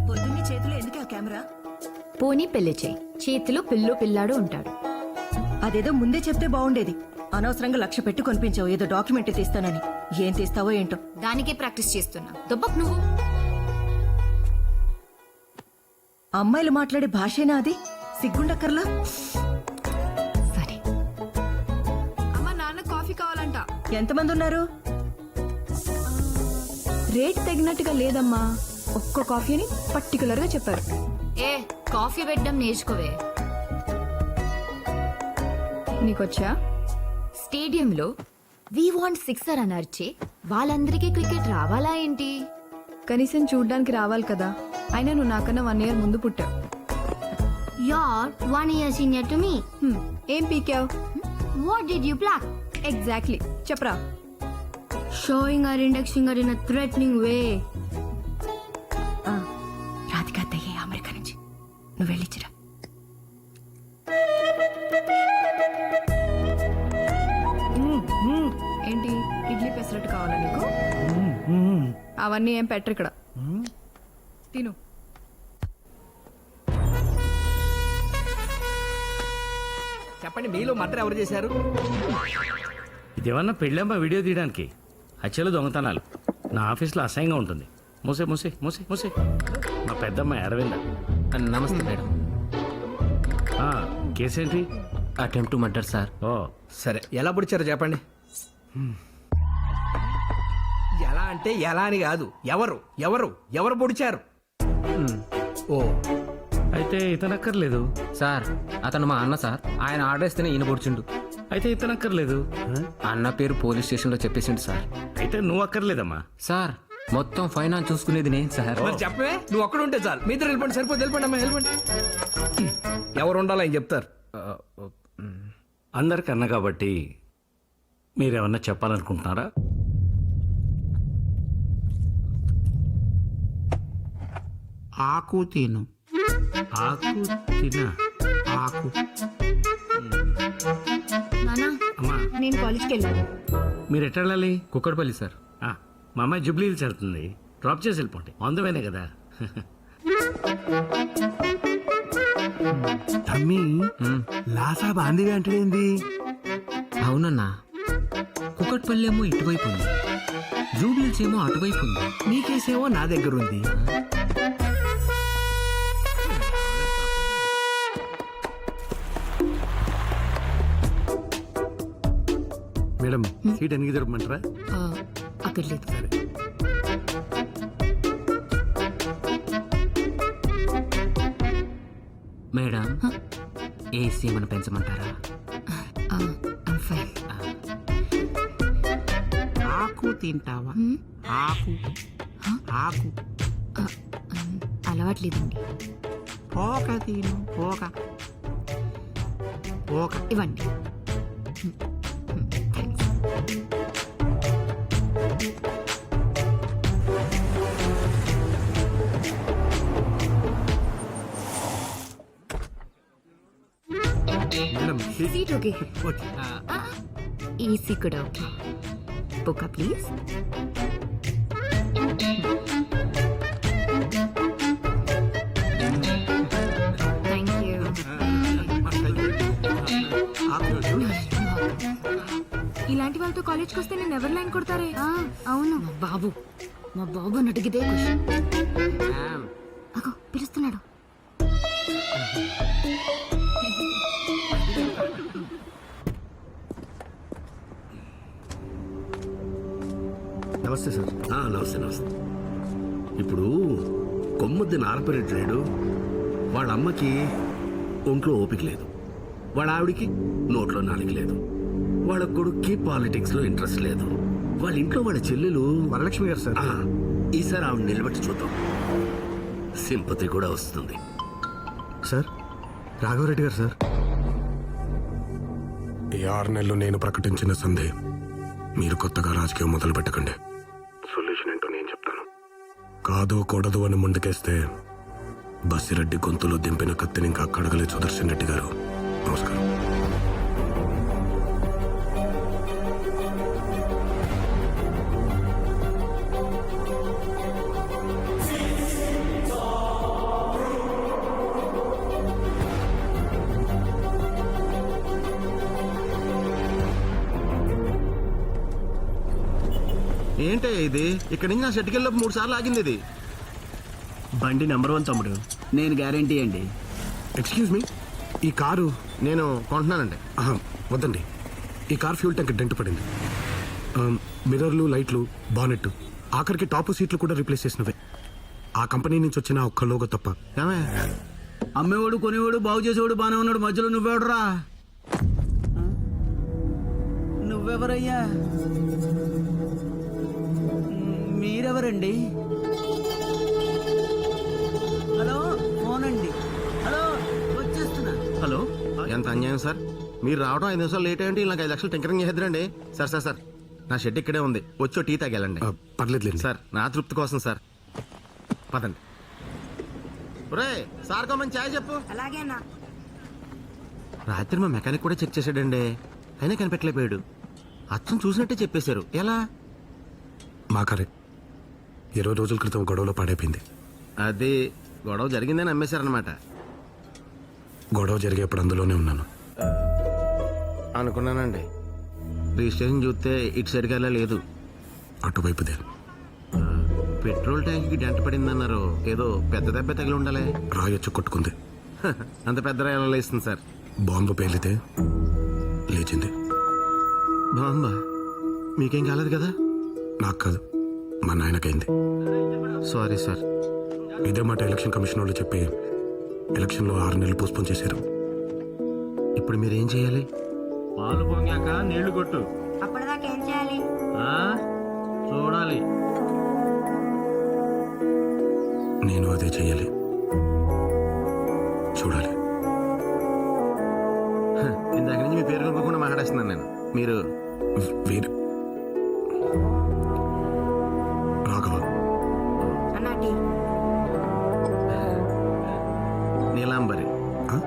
పొద్దున్నే చేతిలో ఎందుకు ఆ కెమెరా? పోనీ పెళ్లి చేయి, చేతిలో పిల్లు పిల్లాడు ఉంటాడు. అదేదో ముందే చెప్తే బాగుండేది. అనవసరంగా 1,00,000 పెట్టి కొనిపించావు ఏదో డాక్యుమెంట్ తీస్తానని. ఏం తీస్తావో ఏంటో. దానికే ప్రాక్టీస్ చేస్తున్నా. దొబ్బక్ నువ్వు. అమ్మాయిలు మాట్లాడే భాషేనా అది? సిగ్గుండక్కర్లా? సరే. అమ్మ నాన్న కాఫీ కావాలంట. ఎంతమంది ఉన్నారు? రేట్ తగినట్టుగా లేదమ్మా. ఒక్క కాఫీ అని పర్టికులర్ గా చెప్పారు. ఏ కాఫీ పెట్టడం నేర్చుకోవే. నీకొచ్చా? స్టేడియంలో వి వాంట్ సిక్సర్ అని అరిచే వాళ్ళందరికీ క్రికెట్ రావాలా ఏంటి? కనీసం చూడ్డానికి రావాలి కదా. అయినా నువ్వు నాకన్నా 1 year ముందు పుట్టావు. You're 1 year senior to me. ఏం పీకావు? What did you pluck? Exactly చెప్పరా. Showing her, indexing her in a threatening way. Radhika అత్తయ్యే అమెరికా నుంచి. నువ్వు వెళ్ళిచ్చిరా. ఏంటి ఇడ్లీ పెసరట్టు కావాలా నీకు? అవన్నీ ఏం పెట్టరు ఇక్కడ. తిను. చెప్పండి, మీలో మర్డర్ ఎవరు చేశారు? ఇదేమన్నా పెళ్ళమ్మా వీడియో తీయడానికి? హత్యలు దొంగతనాలు నా ఆఫీస్లో అసహ్యంగా ఉంటుంది. మూసే మూసే మూసే మూసే. మా పెద్దమ్మాయి అరవింద. నమస్తే మేడం. కేసేంటి? Attempt to murder sir. ఓ సరే, ఎలా పొడిచారో చెప్పండి. ఎలా అంటే ఎలా అని కాదు, ఎవరు ఎవరు ఎవరు పొడిచారు? ఓ అయితే ఇతనక్కర్లేదు. సార్ అతను మా అన్న సార్. ఆయన ఆర్డర్ ఇస్తేనే ఈయన పొడిచిండు. అయితే ఇతనక్కర్లేదు. అన్న పేరు పోలీస్ స్టేషన్లో చెప్పేసిండు సార్. అయితే నువ్వు అక్కర్లేదమ్మా. సార్ మొత్తం ఫైనాన్స్ చూసుకునేది నేను సార్. మరి చెప్పవే, నువ్వు ఒక్కడ ఉంటే చాలు. మీ ఇద్దరు వెళ్ళిపోండి, సరిపోతే వెళ్ళిపోండి అమ్మా, వెళ్ళిపోండి. ఎవరు ఉండాలో ఆయన చెప్తారు. అందరికి అన్న కాబట్టి మీరేమన్నా చెప్పాలనుకుంటున్నారా? ఆకు తిను. ఆకు తినా? ఆకు. నానా, అమ్మా నేను కాలేజ్కి వెళ్ళాను. మీరు ఎట్లా వెళ్ళాలి? కుక్కడపల్లి సార్. మా అమ్మాయి జూబ్లీ హిల్స్ వెళ్తుంది. డ్రాప్ చేసి వెళ్ళిపోండి. అందువేనే కదా. తమ్మి లాసా బాందివి అంటేంది? అవునన్నా, కుక్కడపల్లి ఏమో ఇటువైపు ఉంది, జూబ్లీస్ ఏమో అటువైపు ఉంది. నీ కేసేమో నా దగ్గర ఉంది. మేడం సీట్ ఎన్ని దొరకమంటారా? అక్కర్లేదు. మేడం ఏసీ ఏమైనా పెంచమంటారా? ఫైన్. ఆకు తింటావా? ఆకు. ఆకు. అలవాట్లేదండి. పోక తిను. పోక. పోక. ఇవ్వండి. Thanks. Madam seat okay. Okay. AC కూడా okay. Book please. Thank you. ఇలాంటి వాళ్ళతో కాలేజ్కి వస్తే నేను ఎవరు లైన్ కొడతారే? అవును. మా బాబు అని అడిగితే క్వశ్చన్. అగో పిలుస్తున్నాడు. నమస్తే సార్. నమస్తే నమస్తే. ఇప్పుడు కొమ్ముద్దిన ఆర్పరేటర్ లేడు. వాళ్ళ అమ్మకి ఒంట్లో ఓపిక లేదు, వాళ్ళ ఆవిడికి నోట్లో నాలుగు లేదు, వాళ్ళ కొడుక్కి పాలిటిక్స్ లో ఇంట్రెస్ట్ లేదు, వాళ్ళ ఇంట్లో వాళ్ళ చెల్లెలు వరలక్ష్మి గారు సార్. ఈసారి ఆవిడ నిలబెట్టి చూద్దాం, సింపతి కూడా వస్తుంది. సార్ రాఘవరెడ్డి గారు సార్. ఈ 6 నెలలు నేను ప్రకటించిన సంధి మీరు కొత్తగా రాజకీయం మొదలు పెట్టకండి. సొల్యూషన్ ఏంటో నేను చెప్తాను. కాదు కూడదు అని ముందుకేస్తే బస్సిరెడ్డి గొంతులో దింపిన కత్తిని ఇంకా కడగలే సుదర్శన్ రెడ్డి గారు. నమస్కారం. ఏంటే ఇది ఇక్కడి నుంచి నా షెట్కి వెళ్ళినప్పుడు 3 సార్లు ఆగింది ఇది. బండి నెంబర్ 1 తమ్ముడు, నేను గ్యారంటీ అండి. ఎక్స్క్యూజ్ మీ, ఈ కారు నేను కొంటున్నానండి. వద్దండి. ఈ కార్ ఫ్యూల్ ట్యాంక్ డెంట్ పడింది. మిర్రర్లు, లైట్లు, బానెట్, ఆఖరికి టాప్ సీట్లు కూడా రీప్లేస్ చేసినవే. ఆ కంపెనీ నుంచి వచ్చిన ఒక్క లోగో తప్ప. ఏమే అమ్మేవాడు కొనేవాడు బాగు చేసేవాడు బానే ఉన్నాడు, మధ్యలో నువ్వెవడరా? నువ్వెవరయ్యా? మీరెవరండి? హలో, ఫోన్ అండి. హలో, వచ్చేస్తున్నా. హలో, ఎంత అన్యాయం సార్. మీరు రావడం 5 నిమిషాలు లేట్ అయ్యంటే నాకు 5 లక్షలు టింకరింగ్ చేద్దరండి. సార్ సార్ సార్ నా షెడ్ ఇక్కడే ఉంది, వచ్చి టీ తాగెళ్ళండి. పర్లేదులేండి సార్ నా తృప్తి కోసం సార్. పదండి. ఒరే సార్ కమ్మని ఛాయ్ చెప్పు. అలాగేనా? రాత్రి మా మెకానిక్ కూడా చెక్ చేశాడండి, అయినా కనిపెట్టలేకపోయాడు. అచ్చం చూసినట్టే చెప్పేశారు. ఎలా? మా కారే 20 రోజుల క్రితం గొడవలో పాడైపోయింది. అది గొడవ జరిగిందని అమ్మేశారనమాట. గొడవ జరిగేప్పుడు అందులోనే ఉన్నాను. అనుకున్నానండి. రిజిస్ట్రేషన్ చూస్తే ఇటు సరిగా లేదు. అటువైపుదే. పెట్రోల్ ట్యాంక్కి డెంట పడిందన్నారు. ఏదో పెద్ద దెబ్బ తగిలి ఉండాలి. రాయొచ్చు కొట్టుకుంది. అంత పెద్ద రాయలు లేస్తుంది సార్. బాంబు పేలితే లేచింది. బాంబా? మీకేం కాలేదు కదా? నాకు కాదు, మా నాయనకైంది. Sorry sir. ఇదే మాట ఎలక్షన్ కమిషన్ వాళ్ళు చెప్పి ఎలక్షన్లో 6 నెలలు పోస్ట్పోన్ చేశారు. ఇప్పుడు మీరేం చేయాలి? పాలు పొంగాక నీళ్లు కొట్టు. అప్పటిదాకా ఏం చేయాలి? చూడాలి. నేను అదే చెయ్యాలి, చూడాలి. ఇందాక నుంచి మీ పేరు కనుకోకుండా మాట్లాడేస్తున్నాను నేను. మీరు వీరు రాఘవ. అన్నాటి నీలాంబరి. ఆ?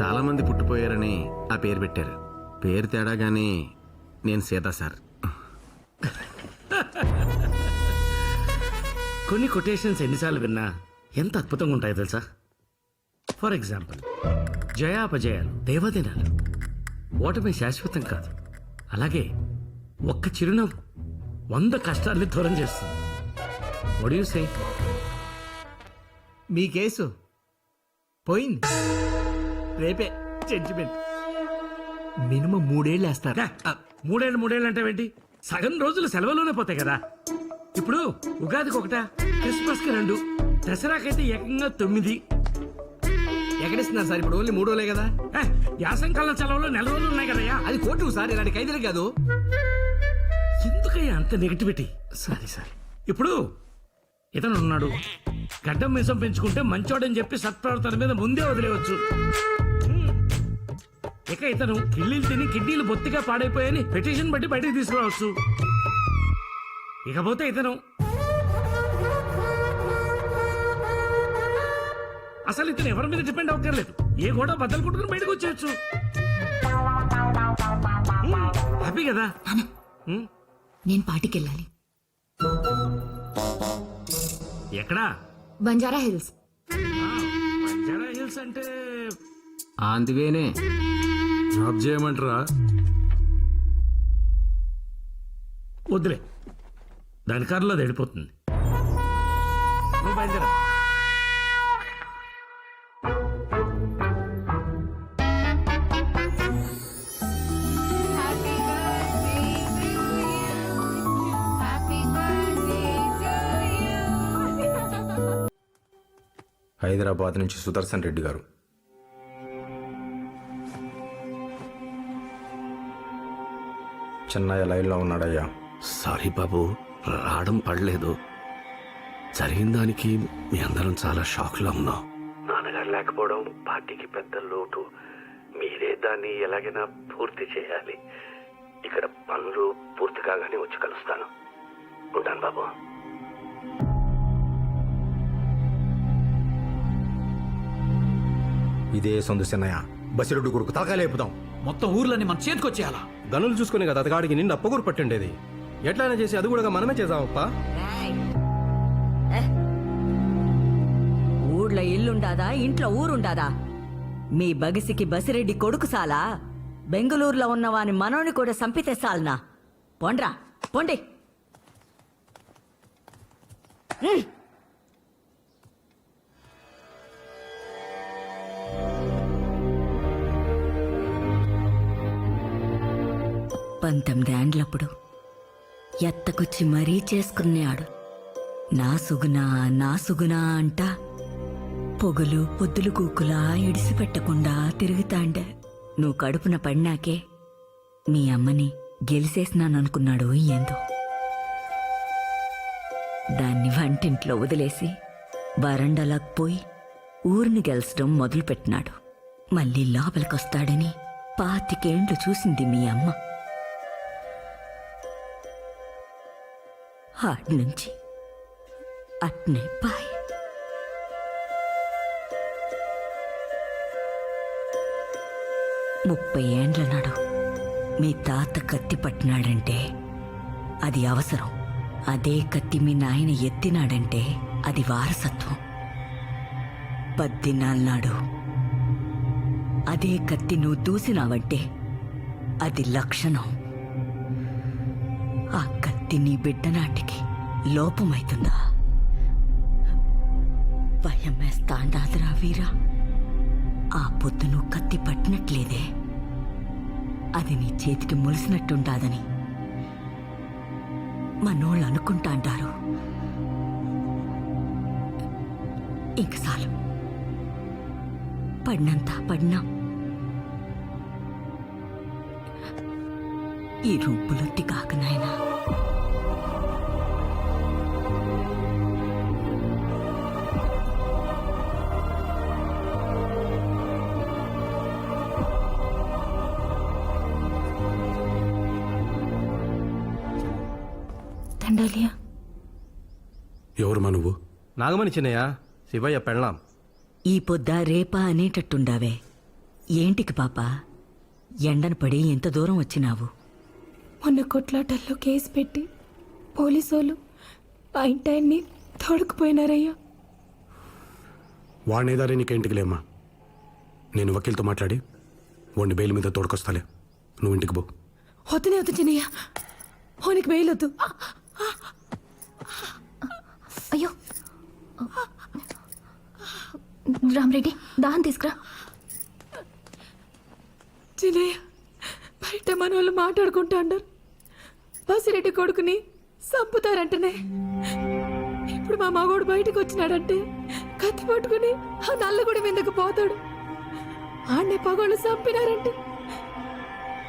చాలా మంది పుట్టిపోయారని ఆ పేరు పెట్టారు. పేరు తేడా గానీ నేను సీత సార్. కొన్ని కొటేషన్స్ ఎన్నిసార్లు విన్నా ఎంత అద్భుతంగా ఉంటాయో తెలుసా? ఫర్ ఎగ్జాంపుల్, జయాపజయాలు దేవదినాలు, ఓటమి శాశ్వతం కాదు. అలాగే ఒక్క చిరునవ్వు 100 కష్టాల్ని దూరం చేస్తుంది. What you say? Me case పోయింది. రేపే జడ్జిమెంట్. మినిమం 3 ఏళ్ళు వేస్తారు. 3 ఏళ్ళు అంటే ఏంటి? సగం రోజులు సెలవులోనే పోతాయి కదా. ఇప్పుడు ఉగాదికి 1, క్రిస్మస్కి 2, దసరాకైతే ఏకంగా 9. ఎక్కడిస్తున్నారు సార్? ఇప్పుడు ఓన్లీ 3 రోజులే కదా. యాసంకాలం సెలవులో 4 రోజులు ఉన్నాయి కదయ్యా. అది కోర్టు సార్, ఇలాంటి ఖైదీలు కాదు. ఎందుకయ్యా అంత నెగిటివిటీ? సారీ. ఇప్పుడు ఇతను ఉన్నాడు, గడ్డం మీసం పెంచుకుంటే మంచోడని చెప్పి సత్ప్రవర్తన మీద ముందే వదిలేవచ్చు. ఇక ఇతను కిళ్ళీలు తిని కిడ్నీలు బొత్తిగా పాడైపోయాయని పిటిషన్ బట్టి బయటికి తీసుకురావచ్చు. ఇకపోతే ఇతను అసలు ఇతను ఎవరి మీద డిపెండ్ అవ్వక్కర్లేదు. ఏ గోడ బద్దలు కొట్టుకుని బయటకు వచ్చేయచ్చు. హ్యాపీ కదా? నేను పార్టీకెళ్ళాలి. ఎక్కడా? బంజారా హిల్స్. బంజారా హిల్స్ అంటే అందువేనే జాబ్ చేయమంటారా? వద్దులే, దాని కారులో అది వెళ్ళిపోతుంది. నువ్వు బయలుదేరా. హైదరాబాద్ నుంచి సుదర్శన్ రెడ్డి గారు. చెన్నయ్య లైన్లో ఉన్నాడయ్యా. సారీ బాబు, రావడం పడలేదు. జరిగిన దానికి మీ అందరం చాలా షాక్లో ఉన్నాం. నాన్నగారు లేకపోవడం పార్టీకి పెద్ద లోటు. మీరే దాన్ని ఎలాగైనా పూర్తి చేయాలి. ఇక్కడ పనులు పూర్తి కాగానే వచ్చి కలుస్తాను. ఉంటాను బాబు. ఇదే సొందు చెన్నయ్య, బసిరెడ్డి కొడుకు తలకాయ లేపుదాం. మొత్తం ఊర్లన్నీ మన చేతికొచ్చేయాలా? గనులు చూసుకునే కదా అతగాడికి నిన్న అప్పగూరు పట్టిండేది. ఎట్లయినా చేసి అది కూడా మనమే చేద్దామప్పా. ఊళ్ళో ఇల్లుండాదా, ఇంట్లో ఊరుండాదా? మీ బగిసికి బసిరెడ్డి కొడుకు సాలా? బెంగళూరులో ఉన్నవాని మనోని కూడా సంపితే సాల్నా? పొండ్రా పొండి. పంతొమ్మిదేండ్లప్పుడు ఎత్తకొచ్చి మరీ చేసుకున్నాడు. నా సుగునా అంట పొగలు పొద్దులు కూకులా ఇడిసిపెట్టకుండా తిరుగుతాండే. నువ్వు కడుపున పడినాకే మీ అమ్మని గెలిసేసినాననుకున్నాడు ఏందో. దాన్ని వంటింట్లో వదిలేసి వరండాలకు పోయి ఊరిని గెలిచడం మొదలుపెట్టినాడు. మళ్ళీ లోపలికొస్తాడని 25 ఏండ్లు చూసింది మీ అమ్మ. ఆడ్నుంచి అట్నే పాయ్. ముప్పై ఏండ్ల నాడు మీ తాత కత్తి పట్టినాడంటే అది అవసరం. అదే కత్తి మీ నాయన ఎత్తినాడంటే అది వారసత్వం. 10 దినాల నాడు అదే కత్తి నువ్వు దూసినావంటే అది లక్షణం. ఆ కత్తి నీ బిడ్డ నాటికి లోపమైతుందా? భయం వేస్తాండాదిరా వీరా. ఆ పొద్దు నువ్వు కత్తి పట్టినట్లేదే, అది నీ చేతికి ములిసినట్టుంటాదని మనోళ్ళు అనుకుంటా అంటారు. ఇంక చాలు, పడినంత పడినా. ఈ రూపులొత్తి కాక నాయనా. దండాలియా. ఎవరు మా నువ్వు? నాగమణి చిన్నయ్య, శివయ్య పెళ్ళాం. ఈ పొద్ద రేపా అనేటట్టుండావే. ఏంటికి పాప, ఎండను పడి ఎంత దూరం వచ్చినావు? మొన్న కొట్లాటల్లో కేసు పెట్టి పోలీసోళ్ళు మా ఇంటాయన్ని తోడుకుపోయినారయ్యా. వాడినేదారే నీకేంటికి లేమ్మా. నేను వకీల్తో మాట్లాడి వాడిని బెయిల్ మీద తోడుకొస్తాలే. నువ్వు ఇంటికి పో. వద్దునే వద్దు చిన్నయ్య, ఓనికి బెయిల్ వద్దు. అయ్యో రామరెడ్డి, దాహం తీసుకురా. చిన్నయ్య, బయట మన వాళ్ళు మాట్లాడుకుంటా అన్నారు బసిరెడ్డి కొడుకుని చంపుతారంటనే. ఇప్పుడు మా మగోడు బయటకు వచ్చినాడంటే కత్తి పట్టుకుని ఆ నల్లగుడి మీదకు పోతాడు. ఆడనే పగోళ్ళు చంపినారంటే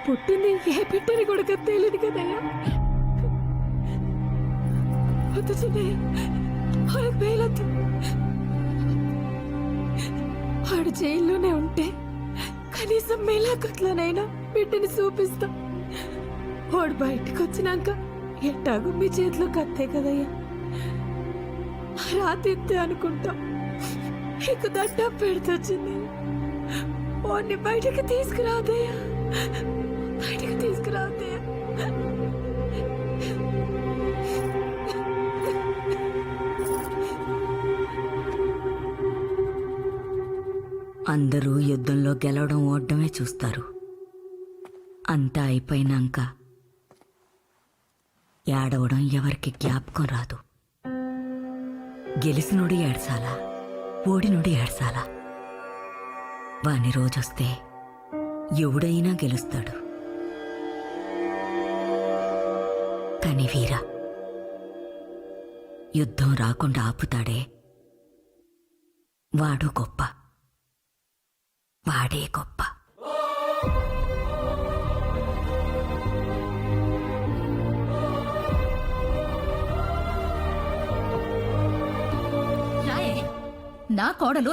పుట్టింది ఏ బిడ్డని కొడుకు తెలియదు కదయ్యా. వద్దు చిన్నయ్య, వాళ్ళకి బెయిలొద్దు. వాడు జైల్లోనే ఉంటే కనీసం మేలాకట్లోనైనా బిడ్డని చూపిస్తా. వాడు బయటకు వచ్చినాక ఎట్టాగు మీ చేతిలో కత్తే కదయ్యా. రాతిద్దే అనుకుంటా నీకు దండం పెడుతొచ్చింది. వాడిని బయటకు తీసుకురాదయ్యా, బయటకు తీసుకురాదయ్యా. అందరూ యుద్ధంలో గెలవడం ఓడమే చూస్తారు. అంతా అయిపోయినాక ఏడవడం ఎవరికి జ్ఞాపకం రాదు. గెలిసినోడు ఏడ్చాలా, ఓడినోడు ఏడ్చాలా? వాని రోజొస్తే ఎవడైనా గెలుస్తాడు. కాని వీరా, యుద్ధం రాకుండా ఆపుతాడే వాడు గొప్ప, వాడే గొప్ప.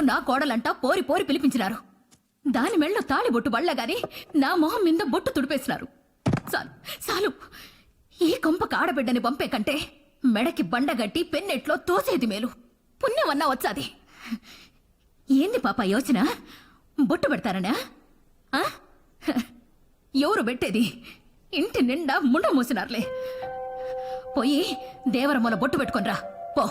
నా కోడలంటా పోరి పోరి పిలిపించినారు. దాని మెళ్ళో తాళి బొట్టు బళ్ళగాని నా మొహం మీద బొట్టు తుడిపేసినారు. చాలు చాలు, ఈ కొంపకు ఆడబిడ్డని పంపే కంటే మెడకి బండగట్టి పెన్నెట్లో తోసేది మేలు. పుణ్యమన్నా వచ్చాది. ఏంది పాప యోచన? బొట్టు పెడతారనా? ఎవరు పెట్టేది? ఇంటి నిండా ముండ మూసినారులే. పోయి దేవరమ్మల బొట్టు పెట్టుకొనిరా పో.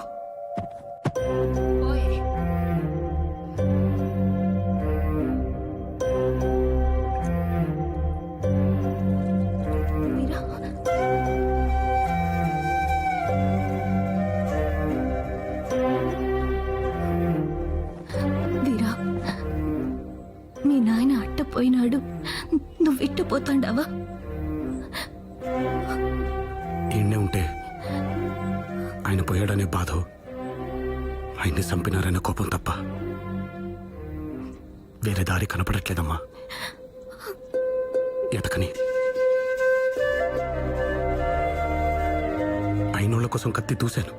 పోయినాడు నువ్వు ఇట్టపోతాండావా? ఈయన్నే ఉంటే ఆయన పోయాడనే బాధ, ఆయన్ని చంపినారనే కోపం తప్ప వేరే దారి కనపడట్లేదమ్మా. ఎతకని అయినోళ్ల కోసం కత్తి దూశాను,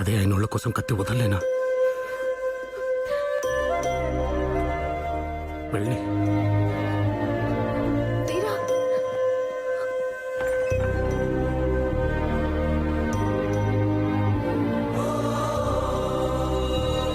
అదే అయినోళ్ల కోసం కత్తి వదలలేనా? వెళ్ళి